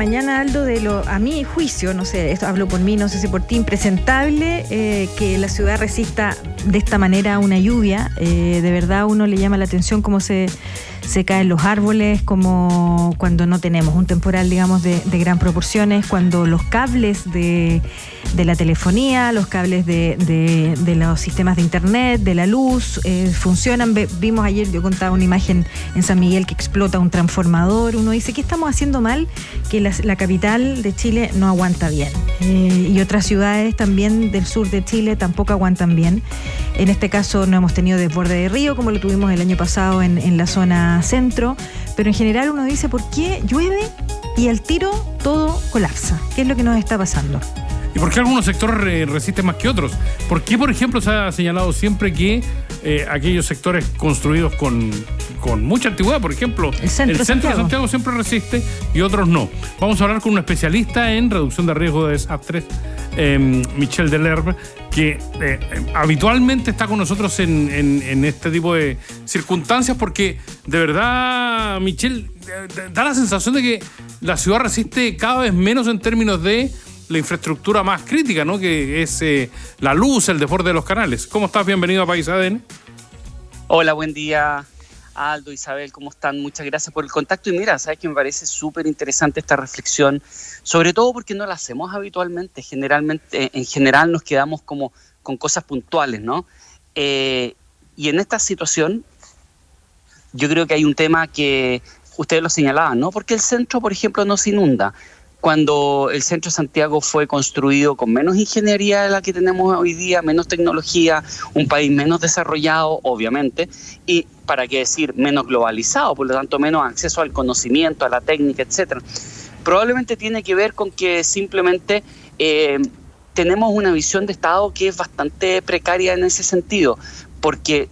mañana, Aldo, a mi juicio, no sé, esto hablo por mí, no sé si por ti, impresentable que la ciudad resista de esta manera una lluvia. De verdad uno le llama la atención cómo se caen los árboles, como cuando no tenemos un temporal, digamos, de gran proporciones, cuando los cables de la telefonía, los cables de los sistemas de internet, de la luz, funcionan. Vimos ayer, yo contaba una imagen en San Miguel que explota un transformador. Uno dice, ¿qué estamos haciendo mal? Que la capital de Chile no aguanta bien. Y otras ciudades también del sur de Chile tampoco aguantan bien. En este caso no hemos tenido desborde de río como lo tuvimos el año pasado en la zona centro, pero en general uno dice, ¿por qué llueve y al tiro todo colapsa? ¿Qué es lo que nos está pasando? ¿Y por qué algunos sectores resisten más que otros? ¿Por qué, por ejemplo, se ha señalado siempre que aquellos sectores construidos con mucha antigüedad, por ejemplo, el centro de Santiago siempre resiste y otros no? Vamos a hablar con un especialista en reducción de riesgo de desastres, Michel Delerme, que habitualmente está con nosotros en este tipo de circunstancias, porque de verdad, Michel, da la sensación de que la ciudad resiste cada vez menos en términos de la infraestructura más crítica, ¿no? Que es la luz, el desborde de los canales. ¿Cómo estás? Bienvenido a País ADN. Hola, buen día, Aldo, Isabel, ¿cómo están? Muchas gracias por el contacto. Y mira, sabes que me parece súper interesante esta reflexión, sobre todo porque no la hacemos habitualmente. En general nos quedamos como con cosas puntuales, ¿no? Y en esta situación, yo creo que hay un tema que ustedes lo señalaban, ¿no? Porque el centro, por ejemplo, no se inunda. Cuando el centro de Santiago fue construido con menos ingeniería de la que tenemos hoy día, menos tecnología, un país menos desarrollado, obviamente, y para qué decir, menos globalizado, por lo tanto menos acceso al conocimiento, a la técnica, etcétera. Probablemente tiene que ver con que simplemente tenemos una visión de Estado que es bastante precaria en ese sentido, porque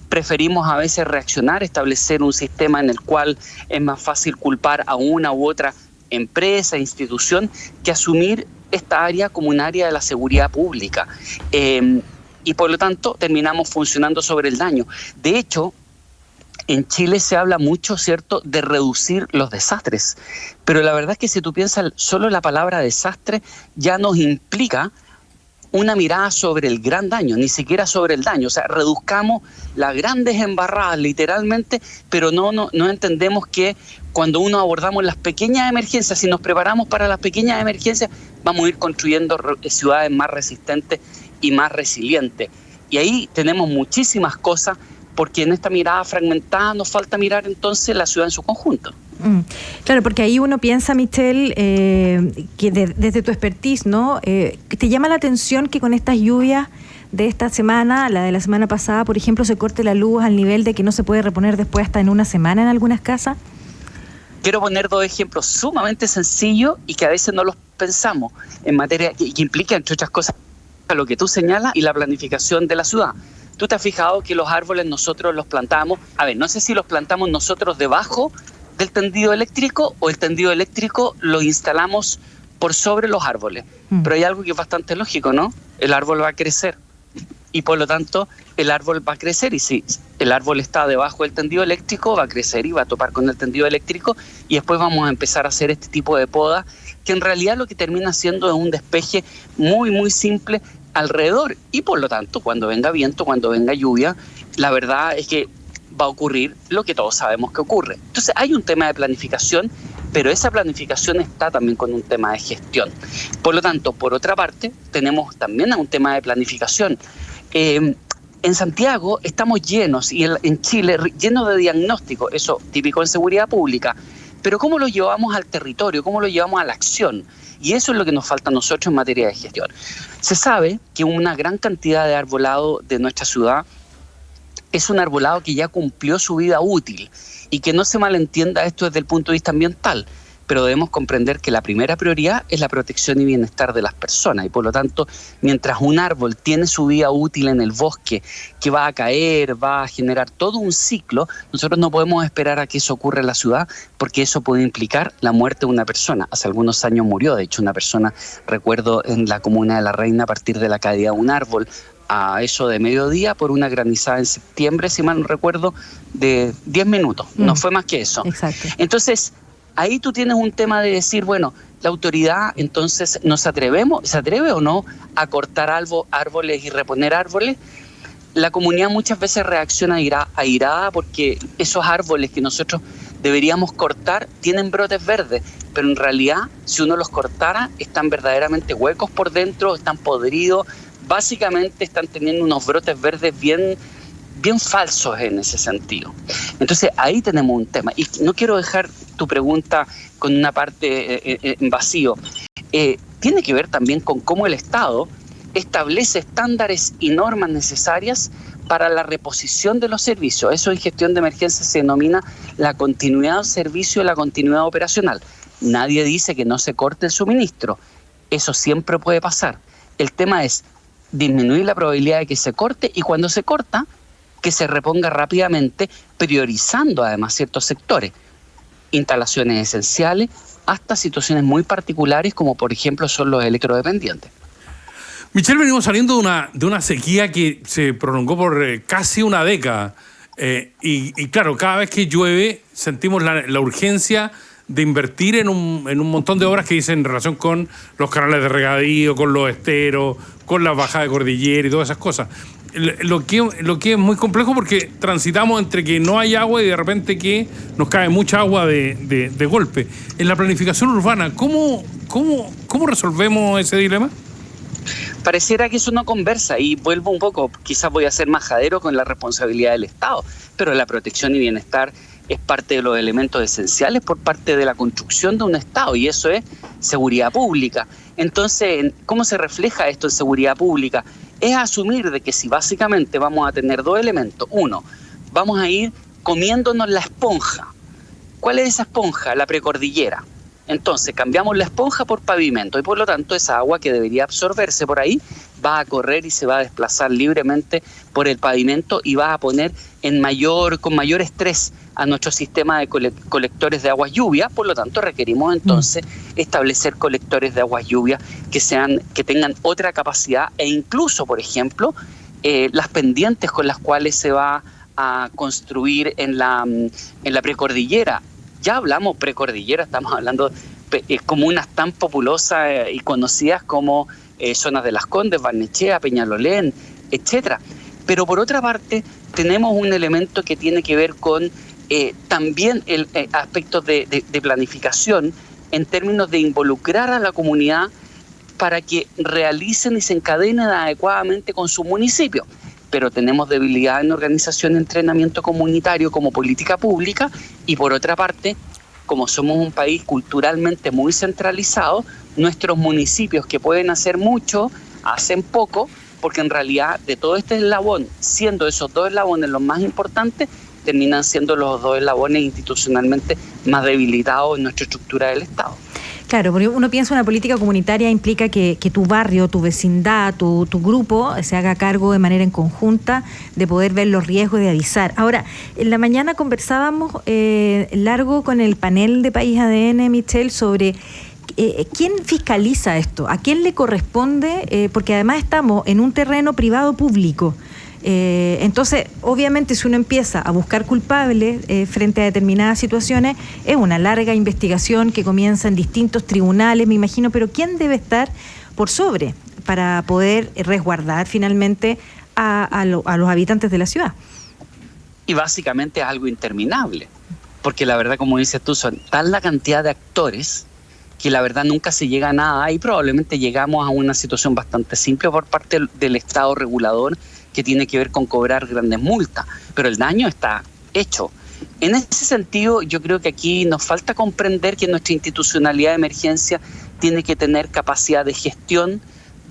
preferimos a veces reaccionar, establecer un sistema en el cual es más fácil culpar a una u otra empresa, institución, que asumir esta área como un área de la seguridad pública. Y por lo tanto terminamos funcionando sobre el daño. De hecho, en Chile se habla mucho, ¿cierto?, de reducir los desastres. Pero la verdad es que si tú piensas, solo la palabra desastre ya nos implica una mirada sobre el gran daño, ni siquiera sobre el daño. O sea, reduzcamos las grandes embarradas literalmente, pero no entendemos que cuando abordamos las pequeñas emergencias, si nos preparamos para las pequeñas emergencias, vamos a ir construyendo ciudades más resistentes y más resilientes. Y ahí tenemos muchísimas cosas, porque en esta mirada fragmentada nos falta mirar entonces la ciudad en su conjunto. Claro, porque ahí uno piensa, Michel, que desde tu expertise, ¿no? ¿Te llama la atención que con estas lluvias de esta semana, la de la semana pasada, por ejemplo, se corte la luz al nivel de que no se puede reponer después hasta en una semana en algunas casas? Quiero poner dos ejemplos sumamente sencillos y que a veces no los pensamos en materia, que implica, entre otras cosas, lo que tú señalas y la planificación de la ciudad. ¿Tú te has fijado que los árboles nosotros los plantamos? A ver, no sé si los plantamos nosotros debajo del tendido eléctrico o el tendido eléctrico lo instalamos por sobre los árboles. Pero hay algo que es bastante lógico, ¿no? El árbol va a crecer y por lo tanto el árbol va a crecer, y si el árbol está debajo del tendido eléctrico va a crecer y va a topar con el tendido eléctrico, y después vamos a empezar a hacer este tipo de poda que en realidad lo que termina siendo es un despeje muy muy simple alrededor, y por lo tanto cuando venga viento, cuando venga lluvia, la verdad es que va a ocurrir lo que todos sabemos que ocurre. Entonces hay un tema de planificación, pero esa planificación está también con un tema de gestión. Por lo tanto, por otra parte, tenemos también un tema de planificación. En Santiago estamos llenos, y en Chile llenos de diagnósticos, eso típico en seguridad pública, pero ¿cómo lo llevamos al territorio? ¿Cómo lo llevamos a la acción? Y eso es lo que nos falta a nosotros en materia de gestión. Se sabe que una gran cantidad de arbolado de nuestra ciudad es un arbolado que ya cumplió su vida útil, y que no se malentienda esto desde el punto de vista ambiental, pero debemos comprender que la primera prioridad es la protección y bienestar de las personas, y por lo tanto, mientras un árbol tiene su vida útil en el bosque, que va a caer, va a generar todo un ciclo, nosotros no podemos esperar a que eso ocurra en la ciudad, porque eso puede implicar la muerte de una persona. Hace algunos años murió, de hecho, una persona, recuerdo, en la comuna de La Reina, a partir de la caída de un árbol, a eso de mediodía, por una granizada en septiembre, si mal no recuerdo, de 10 minutos. No fue más que eso. Exacto. Entonces, ahí tú tienes un tema de decir, bueno, la autoridad entonces ¿se atreve o no a cortar árboles y reponer árboles? La comunidad muchas veces reacciona airada porque esos árboles que nosotros deberíamos cortar tienen brotes verdes, pero en realidad si uno los cortara están verdaderamente huecos por dentro, están podridos, básicamente están teniendo unos brotes verdes bien falsos en ese sentido. Entonces ahí tenemos un tema, y no quiero dejar tu pregunta con una parte en vacío. Tiene que ver también con cómo el Estado establece estándares y normas necesarias para la reposición de los servicios. Eso en gestión de emergencia se denomina la continuidad del servicio y la continuidad operacional. Nadie dice que no se corte el suministro, eso siempre puede pasar. El tema es disminuir la probabilidad de que se corte, y cuando se corta, que se reponga rápidamente, priorizando además ciertos sectores, instalaciones esenciales, hasta situaciones muy particulares como por ejemplo son los electrodependientes. Michelle, venimos saliendo de una sequía que se prolongó por casi una década, y claro, cada vez que llueve sentimos la urgencia de invertir en un montón de obras que dicen en relación con los canales de regadío, con los esteros, con la bajada de cordillera y todas esas cosas. Lo que es muy complejo porque transitamos entre que no hay agua y de repente que nos cae mucha agua de golpe. En la planificación urbana, ¿cómo resolvemos ese dilema? Pareciera que eso no conversa, y vuelvo un poco, quizás voy a ser majadero con la responsabilidad del Estado, pero la protección y bienestar es parte de los elementos esenciales por parte de la construcción de un Estado, y eso es seguridad pública. Entonces, ¿cómo se refleja esto en seguridad pública? Es asumir de que si básicamente vamos a tener dos elementos. Uno, vamos a ir comiéndonos la esponja. ¿Cuál es esa esponja? La precordillera. Entonces cambiamos la esponja por pavimento, y por lo tanto esa agua que debería absorberse por ahí va a correr y se va a desplazar libremente por el pavimento y va a poner con mayor estrés a nuestro sistema de colectores de aguas lluvias. Por lo tanto requerimos entonces establecer colectores de aguas lluvias que tengan otra capacidad, e incluso, por ejemplo, las pendientes con las cuales se va a construir en la precordillera. Ya hablamos precordillera, estamos hablando comunas tan populosas y conocidas como zonas de Las Condes, Barnechea, Peñalolén, etcétera. Pero por otra parte tenemos un elemento que tiene que ver con también aspectos de planificación en términos de involucrar a la comunidad para que realicen y se encadenen adecuadamente con su municipio. Pero tenemos debilidad en organización y entrenamiento comunitario como política pública, y por otra parte, como somos un país culturalmente muy centralizado, nuestros municipios que pueden hacer mucho, hacen poco, porque en realidad de todo este eslabón, siendo esos dos eslabones los más importantes, terminan siendo los dos eslabones institucionalmente más debilitados en nuestra estructura del Estado. Claro, porque uno piensa una política comunitaria implica que tu barrio, tu vecindad, tu grupo se haga cargo de manera en conjunta de poder ver los riesgos y de avisar. Ahora, en la mañana conversábamos largo con el panel de País ADN, Michelle, sobre quién fiscaliza esto, a quién le corresponde, porque además estamos en un terreno privado-público. Entonces, obviamente, si uno empieza a buscar culpables frente a determinadas situaciones, es una larga investigación que comienza en distintos tribunales, me imagino, pero ¿quién debe estar por sobre para poder resguardar finalmente a los habitantes de la ciudad? Y básicamente es algo interminable, porque la verdad, como dices tú, son tal la cantidad de actores que la verdad nunca se llega a nada, y probablemente llegamos a una situación bastante simple por parte del Estado regulador, que tiene que ver con cobrar grandes multas, pero el daño está hecho. En ese sentido, yo creo que aquí nos falta comprender que nuestra institucionalidad de emergencia tiene que tener capacidad de gestión,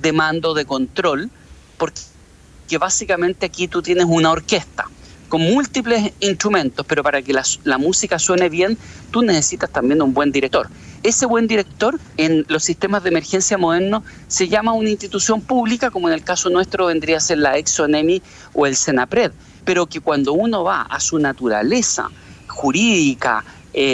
de mando, de control, porque básicamente aquí tú tienes una orquesta con múltiples instrumentos, pero para que la música suene bien, tú necesitas también un buen director. Ese buen director en los sistemas de emergencia modernos se llama una institución pública, como en el caso nuestro vendría a ser la ExxonEmi o el Senapred, pero que cuando uno va a su naturaleza jurídica,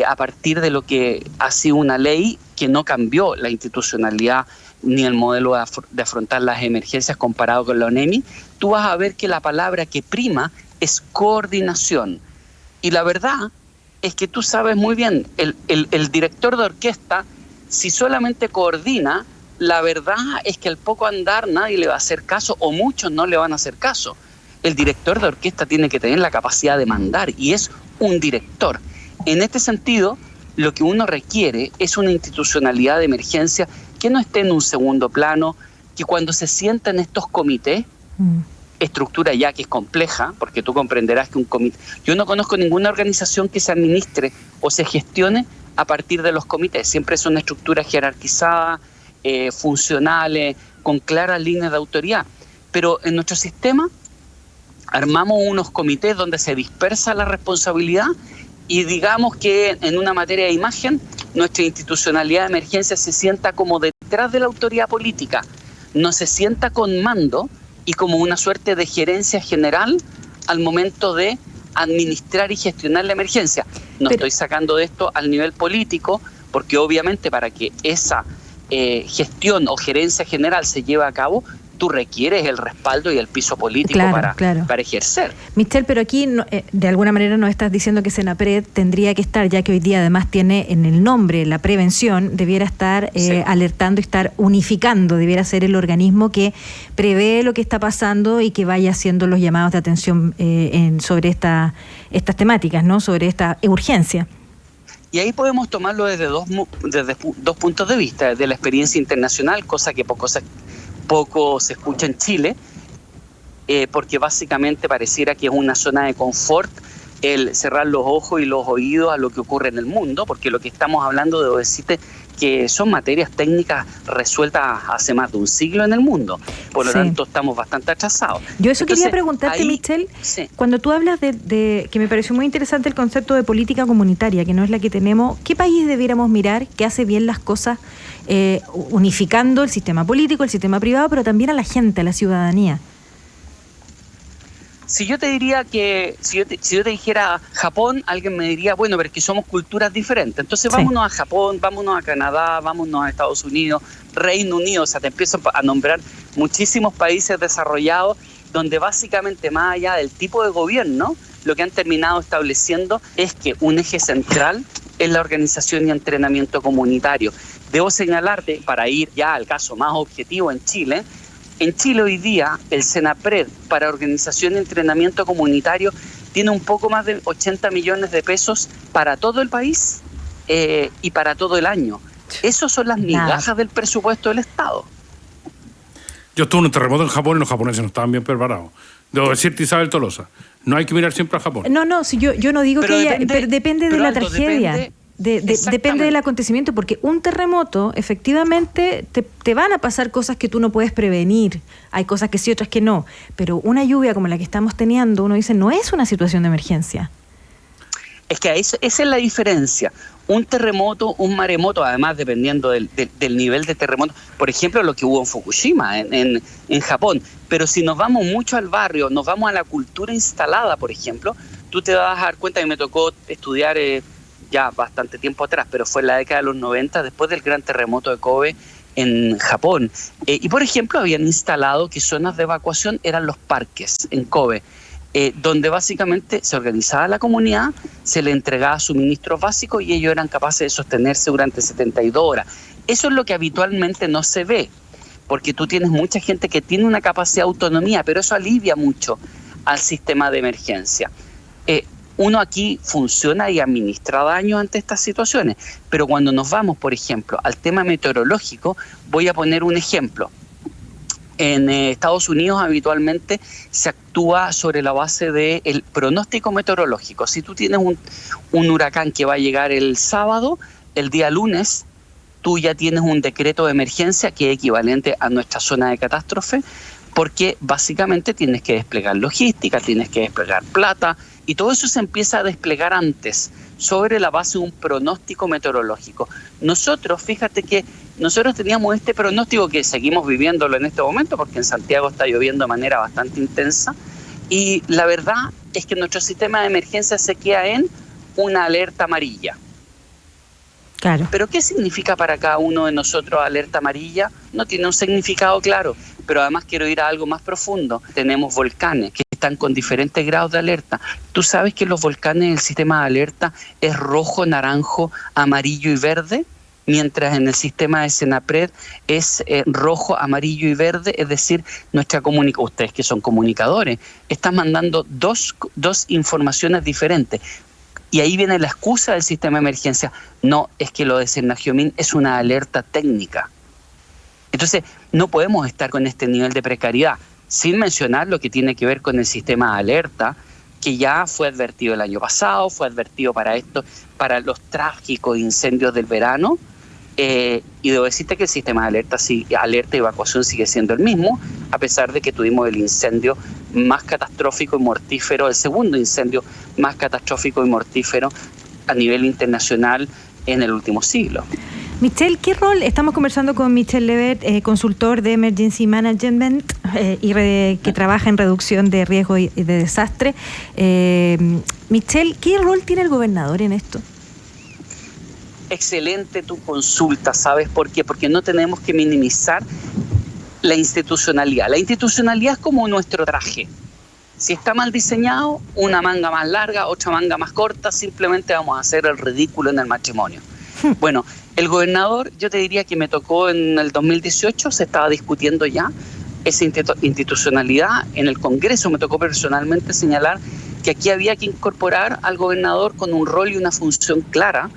a partir de lo que ha sido una ley que no cambió la institucionalidad ni el modelo de afrontar las emergencias comparado con la ONEMI, tú vas a ver que la palabra que prima es coordinación. Y la verdad es que tú sabes muy bien, el director de orquesta, si solamente coordina, la verdad es que al poco andar nadie le va a hacer caso o muchos no le van a hacer caso. El director de orquesta tiene que tener la capacidad de mandar y es un director. En este sentido, lo que uno requiere es una institucionalidad de emergencia que no esté en un segundo plano, que cuando se sienta en estos comités, estructura ya que es compleja, porque tú comprenderás que un comité... Yo no conozco ninguna organización que se administre o se gestione a partir de los comités. Siempre son estructuras jerarquizadas, funcionales, con claras líneas de autoridad. Pero en nuestro sistema armamos unos comités donde se dispersa la responsabilidad y digamos que en una materia de imagen, nuestra institucionalidad de emergencia se sienta como detrás de la autoridad política, no se sienta con mando y como una suerte de gerencia general al momento de administrar y gestionar la emergencia. No estoy sacando de esto al nivel político, porque obviamente para que esa gestión o gerencia general se lleve a cabo, tú requieres el respaldo y el piso político para ejercer. Michel, pero aquí de alguna manera nos estás diciendo que Senapred tendría que estar, ya que hoy día además tiene en el nombre la prevención, debiera estar alertando y estar unificando, debiera ser el organismo que prevé lo que está pasando y que vaya haciendo los llamados de atención sobre estas temáticas, ¿no? Sobre esta urgencia. Y ahí podemos tomarlo desde dos puntos de vista, desde la experiencia internacional, cosa que poco se escucha en Chile, porque básicamente pareciera que es una zona de confort el cerrar los ojos y los oídos a lo que ocurre en el mundo, porque lo que estamos hablando, debo decirte, que son materias técnicas resueltas hace más de un siglo en el mundo, por lo tanto estamos bastante atrasados. Yo eso quería preguntarte, Michel, cuando tú hablas de que me pareció muy interesante el concepto de política comunitaria, que no es la que tenemos, ¿qué país debiéramos mirar que hace bien las cosas unificando el sistema político, el sistema privado, pero también a la gente, a la ciudadanía? Si yo te diría que, si yo te dijera Japón, alguien me diría, bueno, pero es que somos culturas diferentes. Entonces vámonos a Japón, vámonos a Canadá, vámonos a Estados Unidos, Reino Unido, o sea, te empiezo a nombrar muchísimos países desarrollados donde básicamente más allá del tipo de gobierno, lo que han terminado estableciendo es que un eje central es la organización y entrenamiento comunitario. Debo señalarte, para ir ya al caso más objetivo en Chile hoy día el Senapred para organización y entrenamiento comunitario tiene un poco más de 80 millones de pesos para todo el país y para todo el año. Esas son las migajas del presupuesto del Estado. Yo estuve en un terremoto en Japón y los japoneses no estaban bien preparados. Debo decirte, Isabel Tolosa, no hay que mirar siempre a Japón. No, si yo no digo pero depende de la tragedia. Depende del acontecimiento, porque un terremoto, efectivamente, te van a pasar cosas que tú no puedes prevenir. Hay cosas que sí, otras que no. Pero una lluvia como la que estamos teniendo, uno dice, no es una situación de emergencia. Es que esa es la diferencia. Un terremoto, un maremoto, además dependiendo del nivel de terremoto, por ejemplo, lo que hubo en Fukushima, en Japón. Pero si nos vamos mucho al barrio, nos vamos a la cultura instalada, por ejemplo, tú te vas a dar cuenta que me tocó estudiar ya bastante tiempo atrás, pero fue en la década de los 90, después del gran terremoto de Kobe en Japón. Y por ejemplo, habían instalado que zonas de evacuación eran los parques en Kobe, donde básicamente se organizaba la comunidad, se le entregaba suministros básicos y ellos eran capaces de sostenerse durante 72 horas. Eso es lo que habitualmente no se ve, porque tú tienes mucha gente que tiene una capacidad de autonomía, pero eso alivia mucho al sistema de emergencia. Uno aquí funciona y administra daño ante estas situaciones, pero cuando nos vamos, por ejemplo, al tema meteorológico, voy a poner un ejemplo. En Estados Unidos habitualmente se actúa sobre la base del pronóstico meteorológico. Si tú tienes un huracán que va a llegar el sábado, el día lunes, tú ya tienes un decreto de emergencia que es equivalente a nuestra zona de catástrofe, porque básicamente tienes que desplegar logística, tienes que desplegar plata, y todo eso se empieza a desplegar antes, sobre la base de un pronóstico meteorológico. Nosotros, fíjate que nosotros teníamos este pronóstico que seguimos viviéndolo en este momento, porque en Santiago está lloviendo de manera bastante intensa, y la verdad es que nuestro sistema de emergencia se queda en una alerta amarilla. Claro. Pero ¿qué significa para cada uno de nosotros alerta amarilla? No tiene un significado claro, pero además quiero ir a algo más profundo. Tenemos volcanes que están con diferentes grados de alerta. Tú sabes que los volcanes en el sistema de alerta es rojo, naranjo, amarillo y verde, mientras en el sistema de Senapred es rojo, amarillo y verde, es decir, ustedes que son comunicadores, están mandando dos informaciones diferentes. Y ahí viene la excusa del sistema de emergencia. No, es que lo de Senagiomin es una alerta técnica. Entonces, no podemos estar con este nivel de precariedad, sin mencionar lo que tiene que ver con el sistema de alerta, que ya fue advertido el año pasado, fue advertido para los trágicos incendios del verano, y debo decirte que el sistema de alerta y evacuación sigue siendo el mismo, a pesar de que tuvimos el incendio más catastrófico y mortífero, el segundo incendio más catastrófico y mortífero a nivel internacional en el último siglo. Michelle, ¿qué rol? Estamos conversando con Michelle Levet, consultor de Emergency Management que trabaja en reducción de riesgo y de desastre. Michelle, ¿qué rol tiene el gobernador en esto? Excelente tu consulta, ¿sabes por qué? Porque no tenemos que minimizar la institucionalidad. La institucionalidad es como nuestro traje. Si está mal diseñado, una manga más larga, otra manga más corta, simplemente vamos a hacer el ridículo en el matrimonio. Bueno, el gobernador, yo te diría que me tocó en el 2018, se estaba discutiendo ya esa institucionalidad. En el Congreso me tocó personalmente señalar que aquí había que incorporar al gobernador con un rol y una función clara,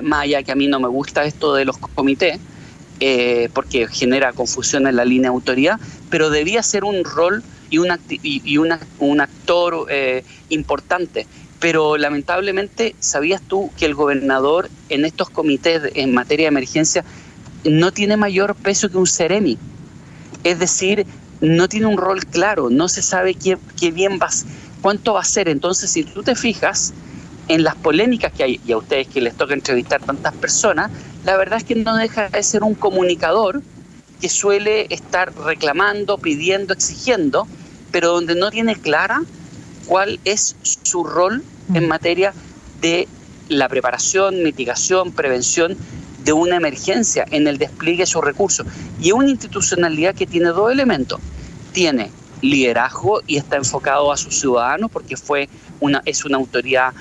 más allá que a mí no me gusta esto de los comités, porque genera confusión en la línea de autoridad, pero debía ser un rol y un actor importante. Pero lamentablemente, ¿sabías tú que el gobernador en estos comités en materia de emergencia no tiene mayor peso que un seremi? Es decir, no tiene un rol claro, no se sabe cuánto va a ser. Entonces, si tú te fijas en las polémicas que hay, y a ustedes que les toca entrevistar tantas personas, la verdad es que no deja de ser un comunicador que suele estar reclamando, pidiendo, exigiendo, pero donde no tiene clara cuál es su rol en materia de la preparación, mitigación, prevención de una emergencia, en el despliegue de sus recursos. Y es una institucionalidad que tiene dos elementos. Tiene liderazgo y está enfocado a sus ciudadanos porque es una autoridad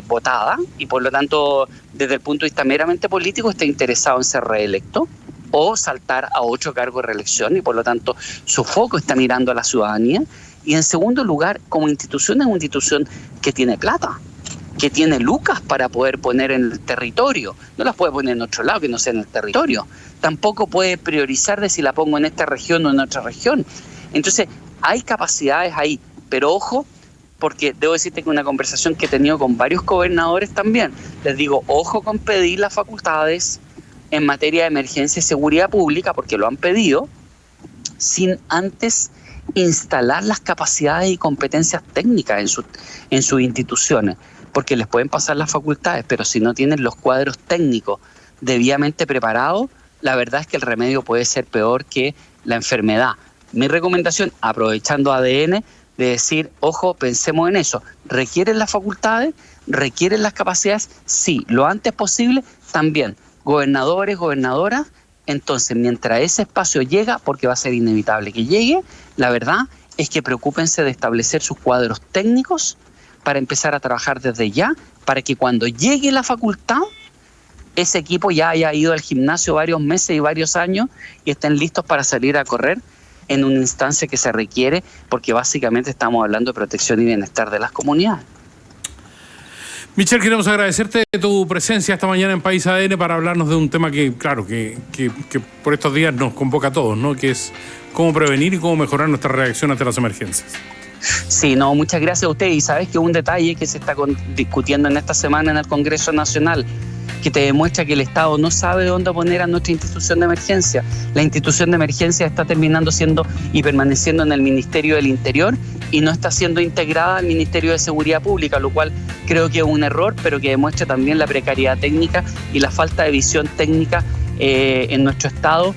votada y por lo tanto desde el punto de vista meramente político está interesado en ser reelecto o saltar a otro cargo de reelección y por lo tanto su foco está mirando a la ciudadanía. Y en segundo lugar, como institución, es una institución que tiene plata, que tiene lucas para poder poner en el territorio. No las puede poner en otro lado que no sea en el territorio. Tampoco puede priorizar de si la pongo en esta región o en otra región. Entonces, hay capacidades ahí, pero ojo, porque debo decirte que una conversación que he tenido con varios gobernadores también, les digo, ojo con pedir las facultades en materia de emergencia y seguridad pública, porque lo han pedido, sin antes instalar las capacidades y competencias técnicas en sus instituciones, porque les pueden pasar las facultades, pero si no tienen los cuadros técnicos debidamente preparados, la verdad es que el remedio puede ser peor que la enfermedad. Mi recomendación, aprovechando ADN, de decir, ojo, pensemos en eso. ¿Requieren las facultades? ¿Requieren las capacidades? Sí, lo antes posible también. Gobernadores, gobernadoras, entonces mientras ese espacio llega, porque va a ser inevitable que llegue, la verdad es que preocúpense de establecer sus cuadros técnicos para empezar a trabajar desde ya, para que cuando llegue la facultad, ese equipo ya haya ido al gimnasio varios meses y varios años y estén listos para salir a correr en una instancia que se requiere, porque básicamente estamos hablando de protección y bienestar de las comunidades. Michelle, queremos agradecerte tu presencia esta mañana en País ADN para hablarnos de un tema que, claro, que por estos días nos convoca a todos, ¿no? Que es cómo prevenir y cómo mejorar nuestra reacción ante las emergencias. Sí, no, muchas gracias a usted. Y sabes que un detalle que se está discutiendo en esta semana en el Congreso Nacional, que te demuestra que el Estado no sabe dónde poner a nuestra institución de emergencia. La institución de emergencia está terminando siendo y permaneciendo en el Ministerio del Interior y no está siendo integrada al Ministerio de Seguridad Pública, lo cual creo que es un error, pero que demuestra también la precariedad técnica y la falta de visión técnica en nuestro Estado